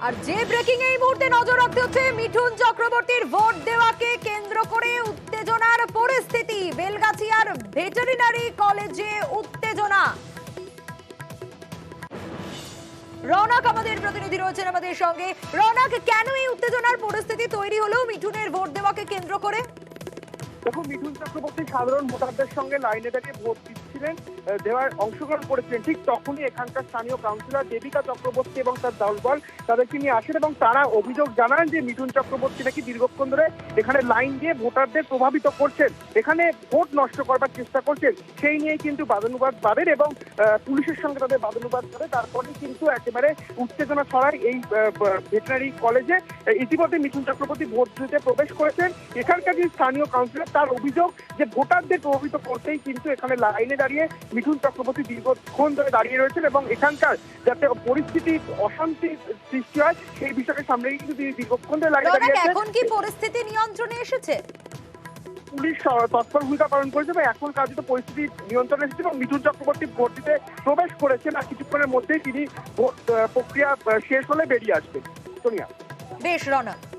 আর যে ব্রেকিং এই মুহূর্তে নজর রাখতে হচ্ছে মিঠুন চক্রবর্তীর ভোট দেওয়াকে কেন্দ্র করে উত্তেজনার পরিস্থিতি। বেলগাছিয়ার ভেটেরিনারি কলেজে উত্তেজনা। রৌনক আমাদের প্রতিনিধি রয়েছেন আমাদের সঙ্গে। রৌনক, কেন এই উত্তেজনার পরিস্থিতি তৈরি হলো মিঠুনের ভোট দেওয়াকে কেন্দ্র করে? দেখো, মিঠুন চক্রবর্তী সাধারণ ভোটারদের সঙ্গে লাইনে দাঁড়িয়ে ভোট দিচ্ছিলেন, অংশগ্রহণ করেছিলেন। ঠিক তখনই এখানকার স্থানীয় কাউন্সিলর দেবিকা চক্রবর্তী এবং তার দলবল তাদেরকে নিয়ে আসেন এবং তারা অভিযোগ জানান যে মিঠুন চক্রবর্তী নাকি দীর্ঘক্ষণ ধরে এখানে লাইন দিয়ে ভোটারদের প্রভাবিত করছেন, এখানে ভোট নষ্ট করবার চেষ্টা করছেন। সেই নিয়ে কিন্তু বাদানুবাদ বাড়ে এবং পুলিশের সঙ্গে তাদের বাদানুবাদ করে। তারপরে কিন্তু একেবারে উত্তেজনা ছড়ায় এই ভেটেরিনারি কলেজে। ইতিমধ্যে মিঠুন চক্রবর্তী ভোট দিতে প্রবেশ করেছেন। এখানকার যে স্থানীয় কাউন্সিলর তার অভিযোগ যে ভোটারদের প্রভাবিত করতেই কিন্তু এখানে লাইনে দাঁড়িয়ে মিঠুন চক্রবর্তী দীর্ঘক্ষণ ধরে দাঁড়িয়ে রয়েছেন এবং এখানকার যাতে পরিস্থিতি অশান্তি সৃষ্টি হয় সেই বিষয়কে সামনে রেখে কিন্তু তিনি দীর্ঘক্ষণ ধরে লাইনে দাঁড়িয়ে আছেন। এখন কি পরিস্থিতি নিয়ন্ত্রণে এসেছে? পুলিশ তৎপর ভূমিকা পালন করেছে এবং এখন কার্যত পরিস্থিতি নিয়ন্ত্রণে এসেছে এবং মিঠুন চক্রবর্তী ভোট দিতে প্রবেশ করেছেন। আর কিছুক্ষণের মধ্যেই তিনি ভোট প্রক্রিয়া শেষ হলে বেরিয়ে আসবেন। সোনিয়া। বেশ রৌনক।